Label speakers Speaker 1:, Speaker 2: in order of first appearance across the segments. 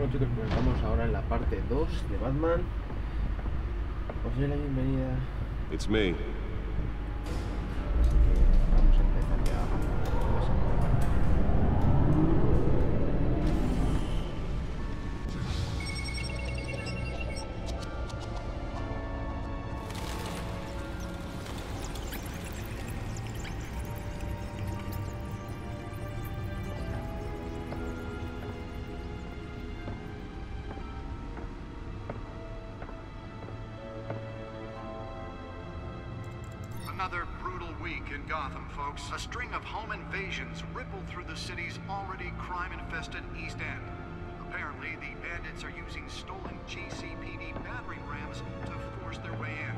Speaker 1: Bueno chicos, pues estamos ahora en la parte 2 de Batman. Os doy la bienvenida.
Speaker 2: It's me.
Speaker 1: Así que vamos a empezar ya.
Speaker 3: Another brutal week in Gotham, folks. A string of home invasions rippled through the city's already crime-infested East End. Apparently, the bandits are using stolen GCPD battering rams to force their way in,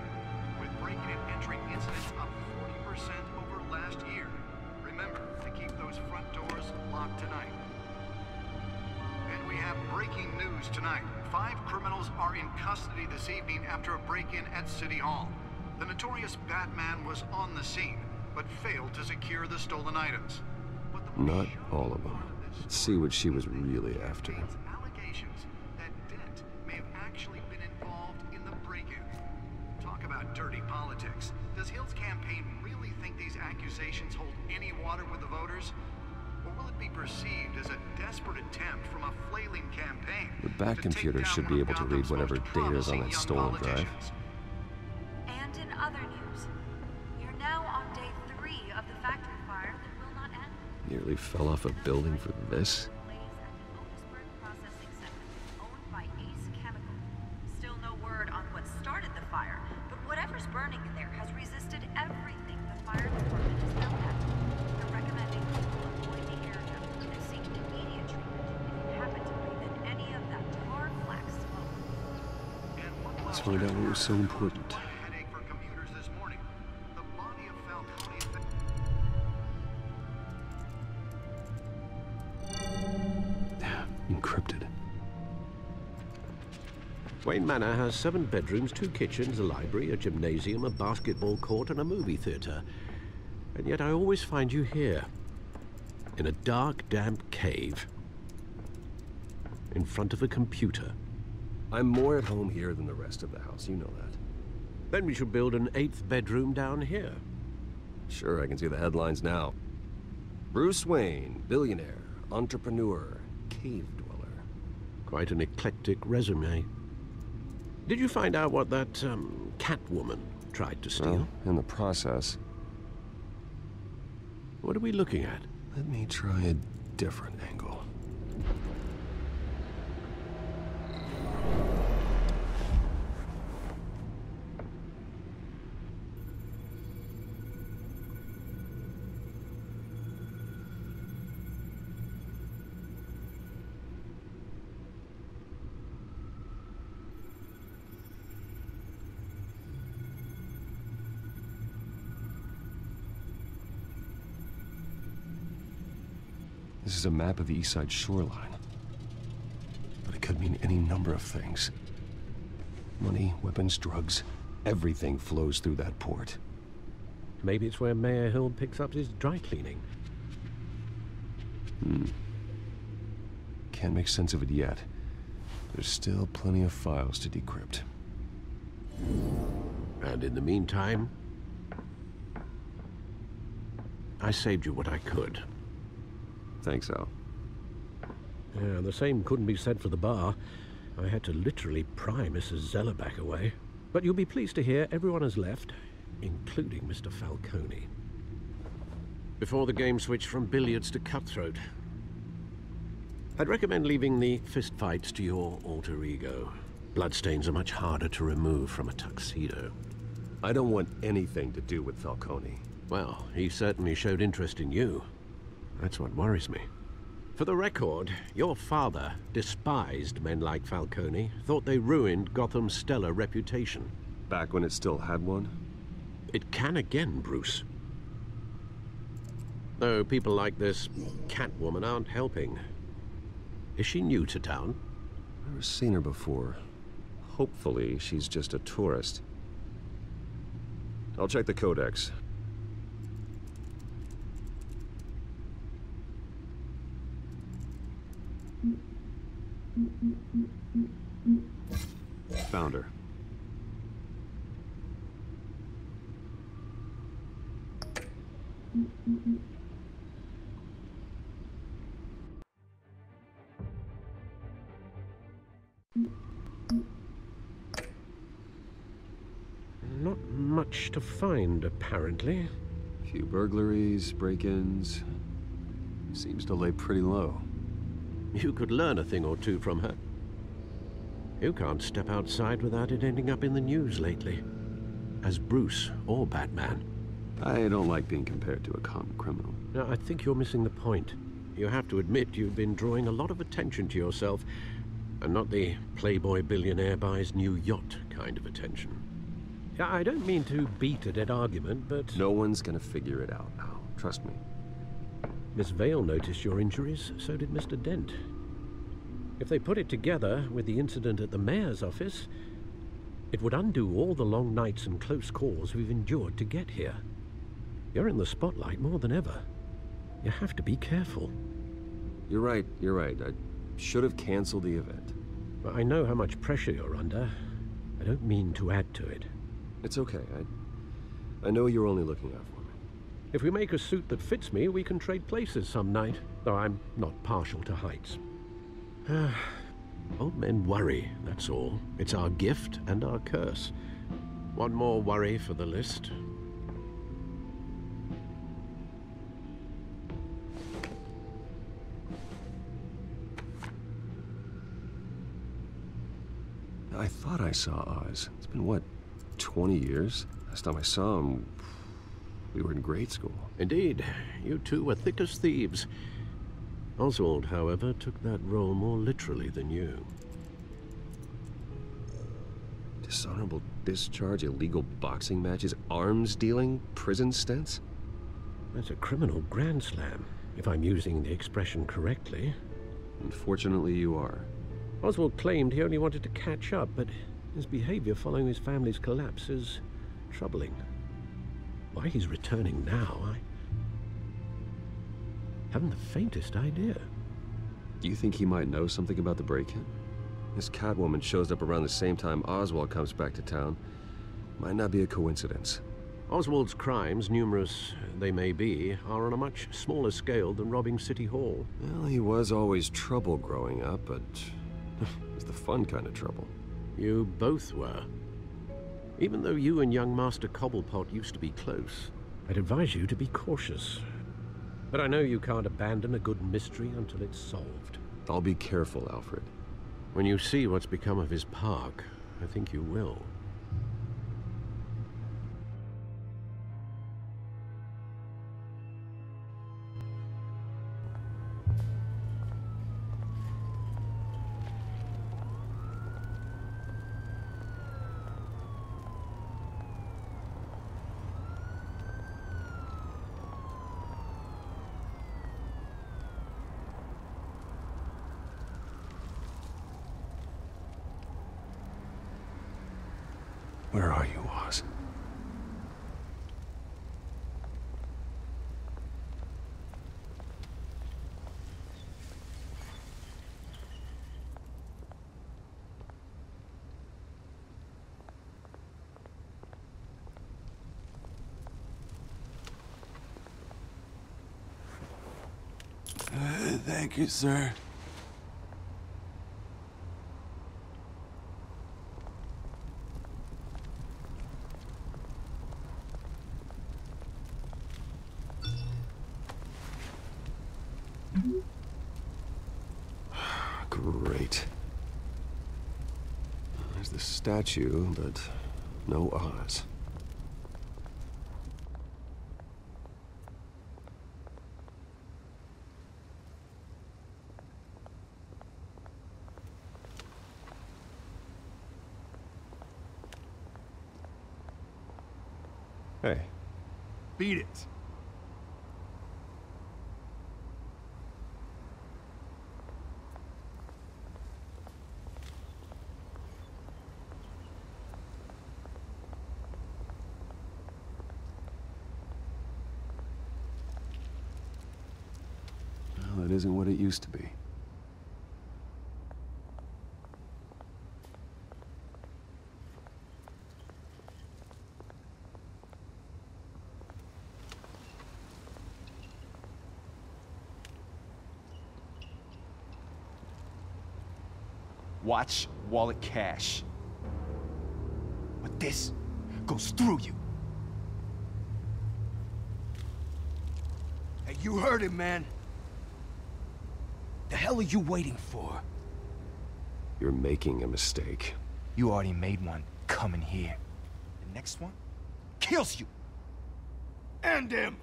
Speaker 3: with breaking and entering incidents up 40% over last year. Remember to keep those front doors locked tonight. And we have breaking news tonight. 5 criminals are in custody this evening after a break-in at City Hall. The notorious Batman was on the scene, but failed to secure the stolen items. But the
Speaker 2: Not all of them. Let's see what she was really after.
Speaker 3: Allegations that Dent may have actually been involved in the break-in. Talk about dirty politics. Does Hill's campaign really think these accusations hold any water with the voters? Or will it be perceived as a desperate attempt from a flailing campaign?
Speaker 2: The back computer should be able to read whatever data is on that stolen drive.
Speaker 4: And in other news, we are now on day 3 of the factory fire that will not end.
Speaker 2: Nearly fell off a building for this.
Speaker 4: Blaze at the Otisburg processing center owned by Ace Chemical. Still no word on what started the fire, but whatever's burning in there has resisted everything the fire department has found at. They're recommending people avoid the area and seek immediate treatment if you happen to breathe in any of that tar black smoke.
Speaker 2: Let's find out what was so important.
Speaker 3: Headache for commuters this morning. The body of Falcone.
Speaker 2: Encrypted.
Speaker 5: Wayne Manor has 7 bedrooms, 2 kitchens, a library, a gymnasium, a basketball court, and a movie theater. And yet I always find you here, in a dark, damp cave, in front of a computer.
Speaker 2: I'm more at home here than the rest of the house, you know that.
Speaker 5: Then we should build an 8th bedroom down here.
Speaker 2: Sure, I can see the headlines now. Bruce Wayne, billionaire, entrepreneur, cave dweller.
Speaker 5: Quite an eclectic resume. Did you find out what that, Catwoman tried to steal?
Speaker 2: Well, in the process.
Speaker 5: What are we looking at?
Speaker 2: Let me try a different angle. This is a map of the East Side shoreline. But it could mean any number of things. Money, weapons, drugs, everything flows through that port.
Speaker 5: Maybe it's where Mayor Hill picks up his dry cleaning.
Speaker 2: Can't make sense of it yet. There's still plenty of files to decrypt.
Speaker 5: And in the meantime, I saved you what I could.
Speaker 2: Thanks, Al.
Speaker 5: Yeah, the same couldn't be said for the bar. I had to literally pry Mrs. Zellerback away. But you'll be pleased to hear everyone has left, including Mr. Falcone. Before the game switched from billiards to cutthroat. I'd recommend leaving the fistfights to your alter ego. Bloodstains are much harder to remove from a tuxedo.
Speaker 2: I don't want anything to do with Falcone.
Speaker 5: Well, he certainly showed interest in you. That's what worries me. For the record, your father despised men like Falcone, thought they ruined Gotham's stellar reputation.
Speaker 2: Back when it still had one?
Speaker 5: It can again, Bruce. Though people like this Catwoman aren't helping. Is she new to town?
Speaker 2: Never seen her before. Hopefully, she's just a tourist. I'll check the codex. Found her.
Speaker 5: Not much to find, apparently.
Speaker 2: Few burglaries, break-ins. Seems to lay pretty low.
Speaker 5: You could learn a thing or two from her. You can't step outside without it ending up in the news lately. As Bruce or Batman.
Speaker 2: I don't like being compared to a common criminal.
Speaker 5: Now, I think you're missing the point. You have to admit you've been drawing a lot of attention to yourself, and not the playboy billionaire buys new yacht kind of attention. I don't mean to beat a dead argument, but...
Speaker 2: No one's gonna figure it out now. Trust me.
Speaker 5: Miss Vale noticed your injuries, so did Mr. Dent. If they put it together with the incident at the mayor's office, it would undo all the long nights and close calls we've endured to get here. You're in the spotlight more than ever. You have to be careful.
Speaker 2: You're right. I should have canceled the event.
Speaker 5: But I know how much pressure you're under. I don't mean to add to it.
Speaker 2: It's okay. I know you're only looking out for me.
Speaker 5: If we make a suit that fits me, we can trade places some night, though I'm not partial to heights. Old men worry, that's all. It's our gift and our curse. One more worry for the list.
Speaker 2: I thought I saw Oz. It's been, what, 20 years? Last time I saw him, we were in grade school.
Speaker 5: Indeed. You two were thick as thieves. Oswald, however, took that role more literally than you.
Speaker 2: Dishonorable discharge, illegal boxing matches, arms dealing, prison stints?
Speaker 5: That's a criminal grand slam, if I'm using the expression correctly.
Speaker 2: Unfortunately, you are.
Speaker 5: Oswald claimed he only wanted to catch up, but his behavior following his family's collapse is troubling. Why he's returning now, I haven't the faintest idea.
Speaker 2: Do you think he might know something about the break-in? This Catwoman shows up around the same time Oswald comes back to town. Might not be a coincidence.
Speaker 5: Oswald's crimes, numerous they may be, are on a much smaller scale than robbing City Hall.
Speaker 2: Well, he was always trouble growing up, but it was the fun kind of trouble.
Speaker 5: You both were. Even though you and young Master Cobblepot used to be close, I'd advise you to be cautious. But I know you can't abandon a good mystery until it's solved.
Speaker 2: I'll be careful, Alfred.
Speaker 5: When you see what's become of his park, I think you will.
Speaker 2: Where are you, Oz?
Speaker 6: Thank you, sir.
Speaker 2: Great. There's the statue, but no Oz. Hey.
Speaker 6: Beat it.
Speaker 2: Well, it isn't what it used to be.
Speaker 7: Watch, wallet, cash. But this goes through you. Hey, you heard him, man. The hell are you waiting for?
Speaker 2: You're making a mistake.
Speaker 7: You already made one coming here. The next one kills you. And him.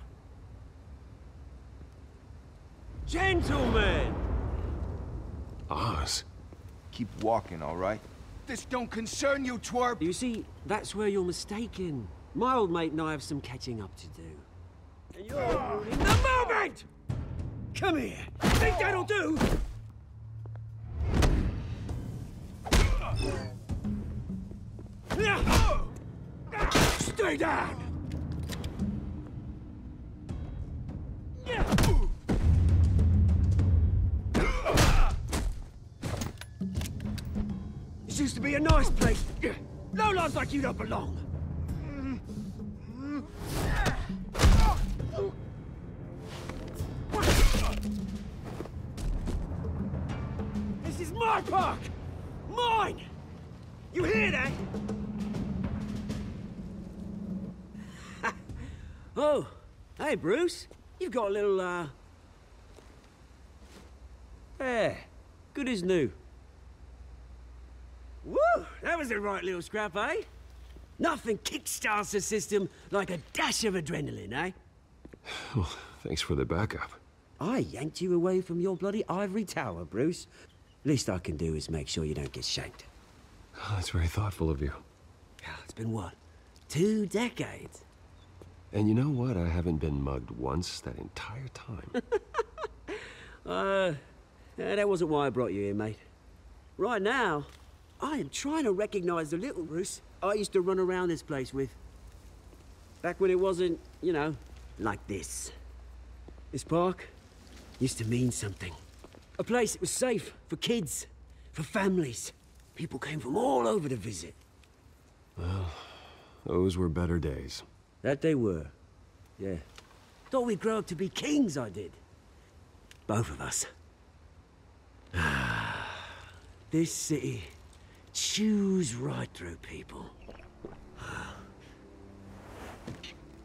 Speaker 8: Gentlemen!
Speaker 2: Oz.
Speaker 7: Keep walking, all right? This don't concern you, twerp!
Speaker 8: You see, that's where you're mistaken. My old mate and I have some catching up to do. And you're ruining the moment! Come here! Think that'll do? Stay down! This used to be a nice place. No lives like you don't belong. This is my park! Mine! You hear that? Oh, hey, Bruce. You've got a little, Yeah, good as new. Woo! That was a right little scrap, eh? Nothing kickstarts the system like a dash of adrenaline, eh?
Speaker 2: Well, thanks for the backup.
Speaker 8: I yanked you away from your bloody ivory tower, Bruce. Least I can do is make sure you don't get shanked.
Speaker 2: Oh, that's very thoughtful of you.
Speaker 8: It's been what? 2 decades?
Speaker 2: And you know what? I haven't been mugged once that entire time.
Speaker 8: That wasn't why I brought you here, mate. Right now, I am trying to recognize the little Bruce I used to run around this place with. Back when it wasn't, you know, like this. This park used to mean something. A place that was safe for kids, for families. People came from all over to visit.
Speaker 2: Well, those were better days.
Speaker 8: That they were. Yeah. Thought we'd grow up to be kings, I did. Both of us. This city chews right through people.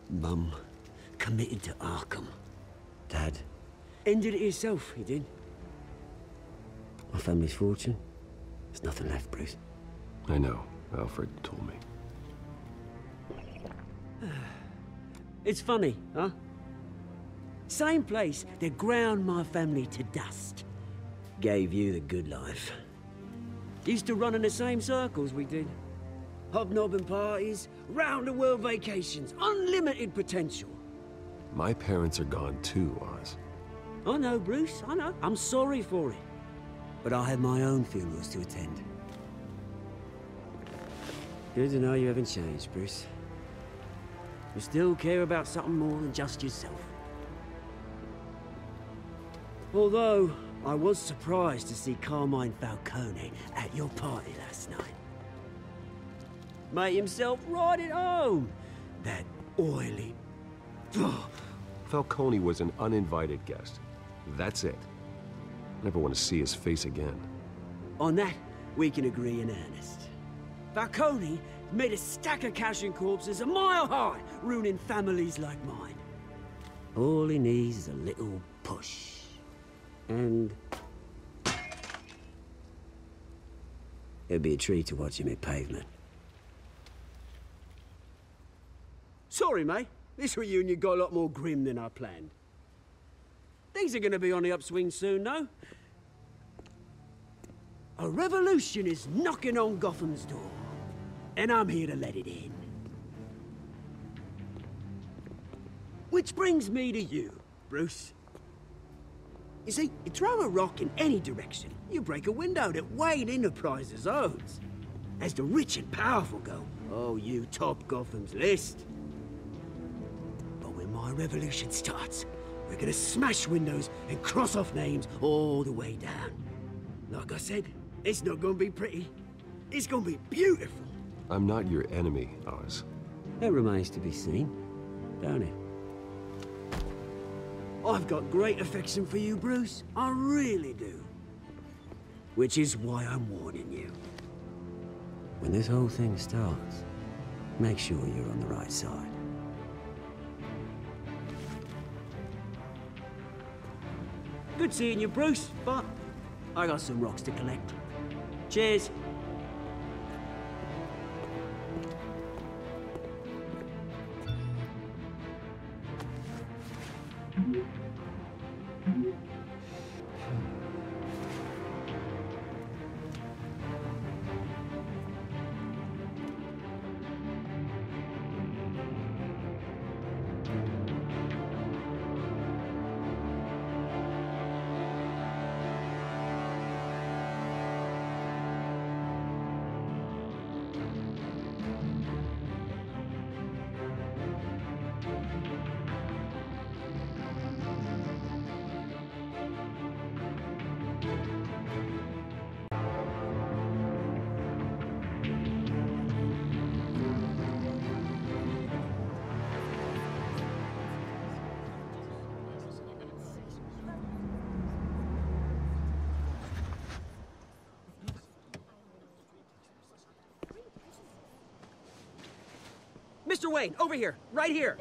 Speaker 8: Mum committed to Arkham. Dad ended it himself, he did. My family's fortune. There's nothing left, Bruce.
Speaker 2: I know. Alfred told me.
Speaker 8: It's funny, huh? Same place that ground my family to dust. Gave you the good life. Used to run in the same circles we did. Hobnobbing parties, round-the-world vacations, unlimited potential.
Speaker 2: My parents are gone too, Oz.
Speaker 8: I know, Bruce, I know. I'm sorry for it. But I have my own funerals to attend. Good to know you haven't changed, Bruce. You still care about something more than just yourself. Although, I was surprised to see Carmine Falcone at your party last night. Made himself right at home. That oily...
Speaker 2: Falcone was an uninvited guest. That's it. Never want to see his face again.
Speaker 8: On that, we can agree in earnest. Falcone made a stack of cash and corpses a mile high, ruining families like mine. All he needs is a little push. And... it'd be a treat to watch him hit pavement. Sorry, mate. This reunion got a lot more grim than I planned. Things are gonna be on the upswing soon, though. A revolution is knocking on Gotham's door. And I'm here to let it in. Which brings me to you, Bruce. You see, you throw a rock in any direction, you break a window that Wayne Enterprises owns. As the rich and powerful go, oh, you top Gotham's list. But when my revolution starts, we're gonna smash windows and cross off names all the way down. Like I said, it's not gonna be pretty. It's gonna be beautiful.
Speaker 2: I'm not your enemy, Oz.
Speaker 8: That remains to be seen, don't it? I've got great affection for you, Bruce. I really do. Which is why I'm warning you. When this whole thing starts, make sure you're on the right side. Good seeing you, Bruce, but I got some rocks to collect. Cheers. Mr. Wayne, over here, right here.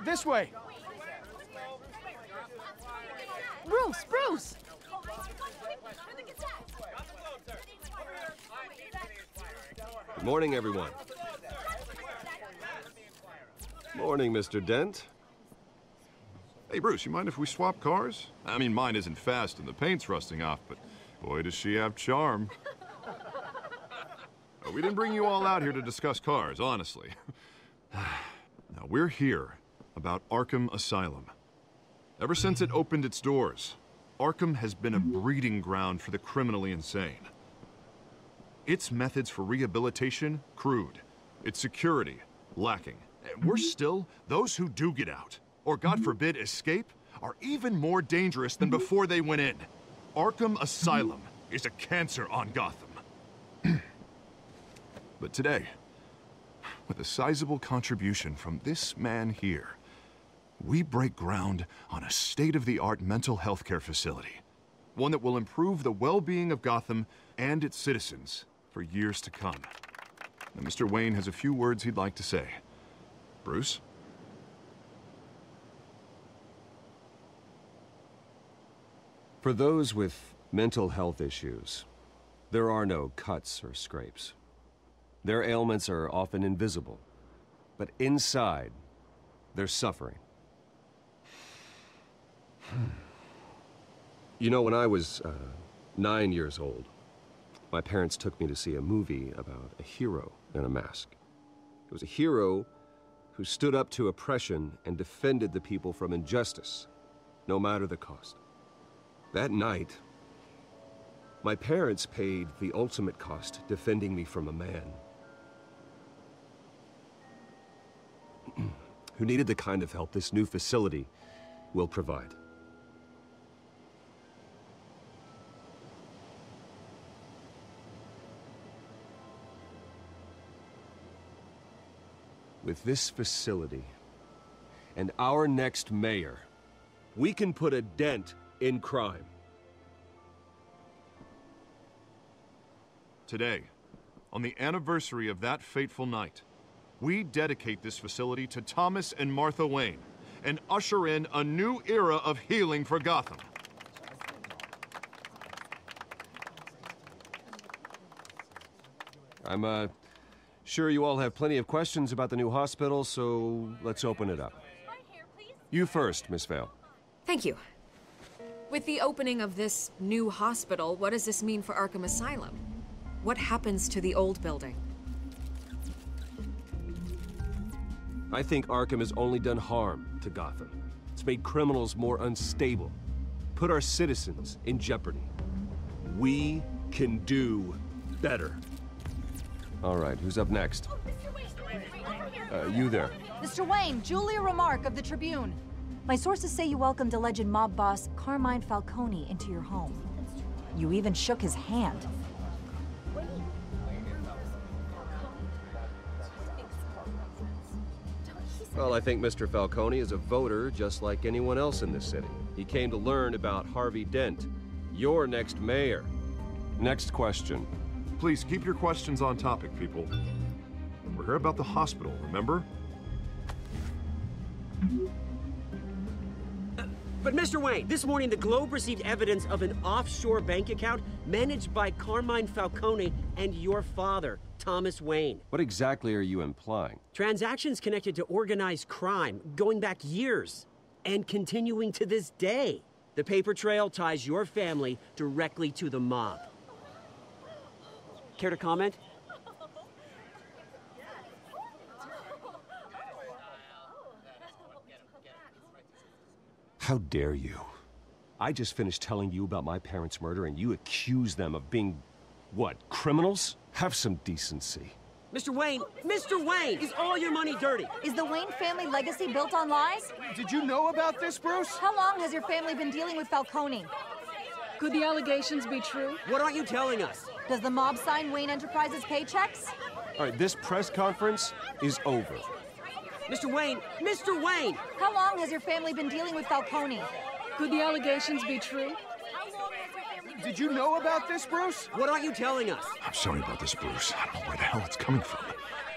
Speaker 6: This way.
Speaker 9: Bruce!
Speaker 2: Good morning, everyone. Morning, Mr. Dent.
Speaker 10: Hey, Bruce, you mind if we swap cars? I mean, mine isn't fast and the paint's rusting off, but boy, does she have charm. We didn't bring you all out here to discuss cars, honestly. Now, we're here about Arkham Asylum. Ever since it opened its doors, Arkham has been a breeding ground for the criminally insane. Its methods for rehabilitation, crude. Its security, lacking. And worse still, those who do get out, or God forbid, escape, are even more dangerous than before they went in. Arkham Asylum is a cancer on Gotham. But today, with a sizable contribution from this man here, we break ground on a state-of-the-art mental health care facility. One that will improve the well-being of Gotham and its citizens for years to come. Now, Mr. Wayne has a few words he'd like to say. Bruce?
Speaker 2: For those with mental health issues, there are no cuts or scrapes. Their ailments are often invisible, but inside, they're suffering. You know, when I was 9 years old, my parents took me to see a movie about a hero in a mask. It was a hero who stood up to oppression and defended the people from injustice, no matter the cost. That night, my parents paid the ultimate cost defending me from a man who needed the kind of help this new facility will provide. With this facility and our next mayor, we can put a dent in crime.
Speaker 10: Today, on the anniversary of that fateful night, we dedicate this facility to Thomas and Martha Wayne and usher in a new era of healing for Gotham.
Speaker 2: I'm sure you all have plenty of questions about the new hospital, so let's open it up. You first, Miss Vale.
Speaker 9: Thank you. With the opening of this new hospital, what does this mean for Arkham Asylum? What happens to the old building?
Speaker 2: I think Arkham has only done harm to Gotham. It's made criminals more unstable, put our citizens in jeopardy. We can do better. All right, who's up next? You there.
Speaker 11: Mr. Wayne, Julia Remark of the Tribune. My sources say you welcomed alleged mob boss Carmine Falcone into your home. You even shook his hand.
Speaker 2: Well, I think Mr. Falcone is a voter just like anyone else in this city. He came to learn about Harvey Dent, Your next mayor. Next question.
Speaker 10: Please keep your questions on topic, people. We're here about the hospital, remember?
Speaker 8: But Mr. Wayne, this morning the Globe received evidence of an offshore bank account managed by Carmine Falcone and your father, Thomas Wayne.
Speaker 2: What exactly are you implying?
Speaker 8: Transactions connected to organized crime, going back years, and continuing to this day. The paper trail ties your family directly to the mob. Care to comment?
Speaker 2: How dare you? I just finished telling you about my parents' murder and you accuse them of being, what, criminals? Have some decency.
Speaker 8: Mr. Wayne, is all your money dirty?
Speaker 11: Is the Wayne family legacy built on lies?
Speaker 6: Did you know about this, Bruce?
Speaker 11: How long has your family been dealing with Falcone?
Speaker 12: Could the allegations be true?
Speaker 8: What aren't you telling us?
Speaker 11: Does the mob sign Wayne Enterprises paychecks?
Speaker 2: All right, this press conference is over.
Speaker 8: Mr. Wayne!
Speaker 11: How long has your family been dealing with Falcone?
Speaker 12: Could the allegations be true?
Speaker 6: Did you know about this, Bruce?
Speaker 8: What aren't you telling us?
Speaker 10: I'm sorry about this, Bruce. I don't know where the hell it's coming from.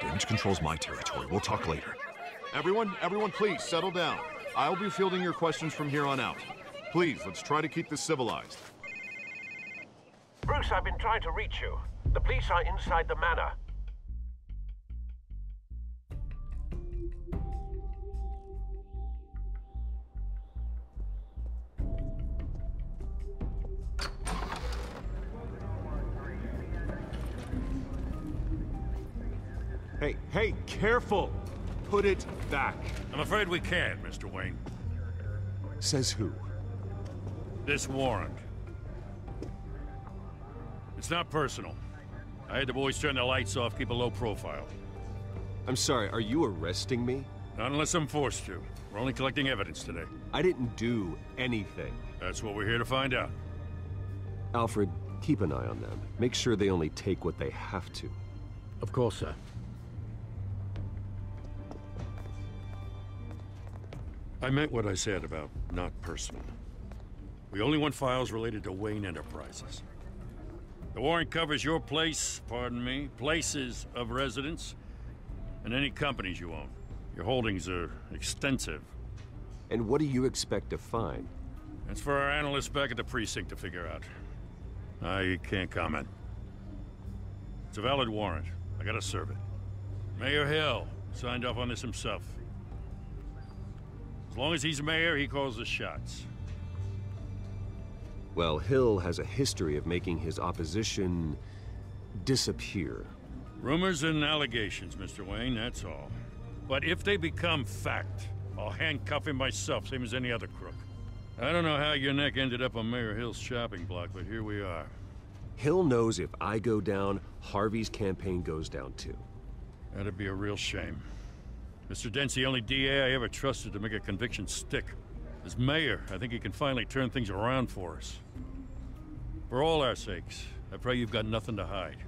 Speaker 10: Damage control's my territory. We'll talk later. Everyone, please, settle down. I'll be fielding your questions from here on out. Please, let's try to keep this civilized.
Speaker 5: Bruce, I've been trying to reach you. The police are inside the manor.
Speaker 2: Hey, careful! Put it back.
Speaker 13: I'm afraid we can't, Mr. Wayne.
Speaker 2: Says who?
Speaker 13: This warrant. It's not personal. I had the boys turn the lights off, keep a low profile.
Speaker 2: I'm sorry, are you arresting me?
Speaker 13: Not unless I'm forced to. We're only collecting evidence today.
Speaker 2: I didn't do anything.
Speaker 13: That's what we're here to find out.
Speaker 2: Alfred, keep an eye on them. Make sure they only take what they have to.
Speaker 5: Of course, sir.
Speaker 13: I meant what I said about not personal. We only want files related to Wayne Enterprises. The warrant covers your place, pardon me, places of residence, and any companies you own. Your holdings are extensive.
Speaker 2: And what do you expect to find?
Speaker 13: That's for our analysts back at the precinct to figure out. I can't comment. It's a valid warrant. I gotta serve it. Mayor Hill signed off on this himself. As long as he's mayor, he calls the shots.
Speaker 2: Well, Hill has a history of making his opposition disappear.
Speaker 13: Rumors and allegations, Mr. Wayne, that's all. But if they become fact, I'll handcuff him myself, same as any other crook. I don't know how your neck ended up on Mayor Hill's shopping block, but here we are.
Speaker 2: Hill knows if I go down, Harvey's campaign goes down too.
Speaker 13: That'd be a real shame. Mr. Dent's the only DA I ever trusted to make a conviction stick. As mayor, I think he can finally turn things around for us. For all our sakes, I pray you've got nothing to hide.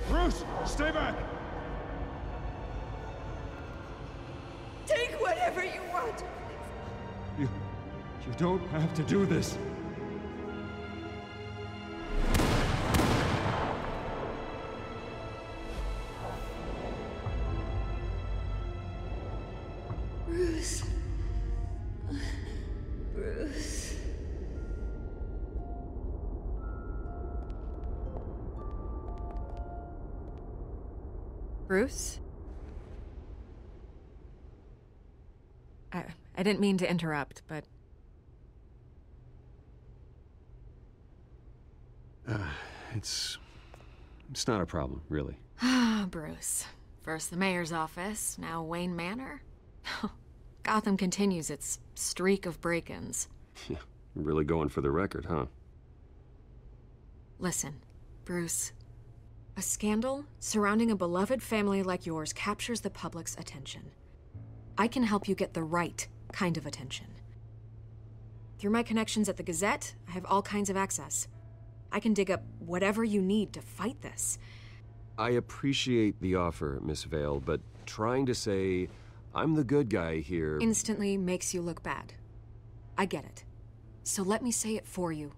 Speaker 6: Bruce, stay back!
Speaker 14: Take whatever you want.
Speaker 6: You don't have to do this.
Speaker 14: Bruce. Bruce.
Speaker 9: Bruce? I didn't mean to interrupt, but...
Speaker 2: It's not a problem, really.
Speaker 9: Ah, Bruce. First the mayor's office, now Wayne Manor. Gotham continues its streak of break-ins.
Speaker 2: Really going for the record, huh?
Speaker 9: Listen, Bruce. A scandal surrounding a beloved family like yours captures the public's attention. I can help you get the right kind of attention. Through my connections at the Gazette, I have all kinds of access. I can dig up whatever you need to fight this.
Speaker 2: I appreciate the offer, Miss Vale, but trying to say I'm the good guy here
Speaker 9: instantly makes you look bad. I get it. So let me say it for you.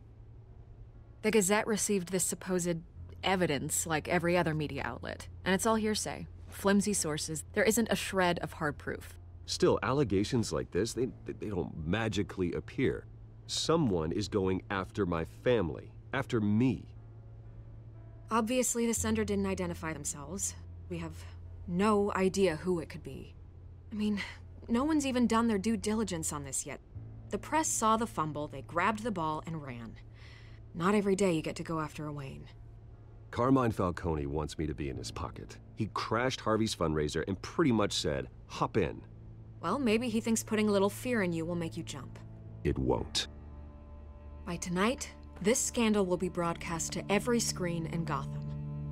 Speaker 9: The Gazette received this supposed evidence like every other media outlet, and it's all hearsay. Flimsy sources. There isn't a shred of hard proof.
Speaker 2: Still, allegations like this, they don't magically appear. Someone is going after my family, after me.
Speaker 9: Obviously, the sender didn't identify themselves. We have no idea who it could be. I mean, no one's even done their due diligence on this yet. The press saw the fumble, they grabbed the ball and ran. Not every day you get to go after a Wayne.
Speaker 2: Carmine Falcone wants me to be in his pocket. He crashed Harvey's fundraiser and pretty much said, hop in.
Speaker 9: Well, maybe he thinks putting a little fear in you will make you jump.
Speaker 2: It won't.
Speaker 9: By tonight, this scandal will be broadcast to every screen in Gotham.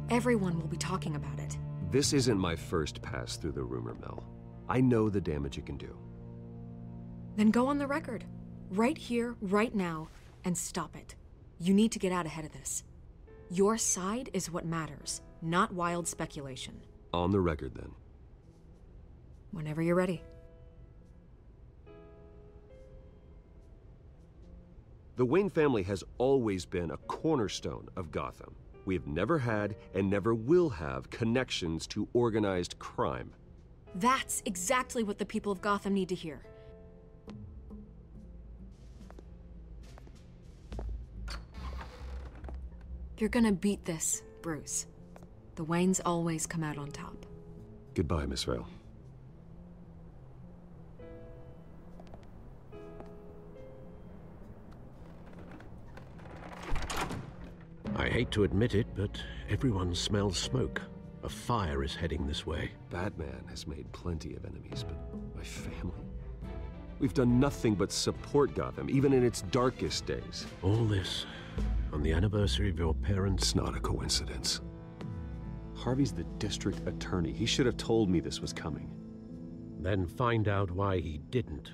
Speaker 9: Everyone will be talking about it.
Speaker 2: This isn't my first pass through the rumor mill. I know the damage it can do.
Speaker 9: Then go on the record. Right here, right now, and stop it. You need to get out ahead of this. Your side is what matters, not wild speculation.
Speaker 2: On the record, then.
Speaker 9: Whenever you're ready.
Speaker 2: The Wayne family has always been a cornerstone of Gotham. We have never had and never will have connections to organized crime.
Speaker 9: That's exactly what the people of Gotham need to hear. You're gonna beat this, Bruce. The Waynes always come out on top.
Speaker 2: Goodbye, Miss Vale.
Speaker 5: I hate to admit it, but everyone smells smoke. A fire is heading this way.
Speaker 2: Batman has made plenty of enemies, but my family? We've done nothing but support Gotham, even in its darkest days.
Speaker 5: All this on the anniversary of your parents'...
Speaker 2: It's not a coincidence. Harvey's the district attorney. He should have told me this was coming.
Speaker 5: Then find out why he didn't.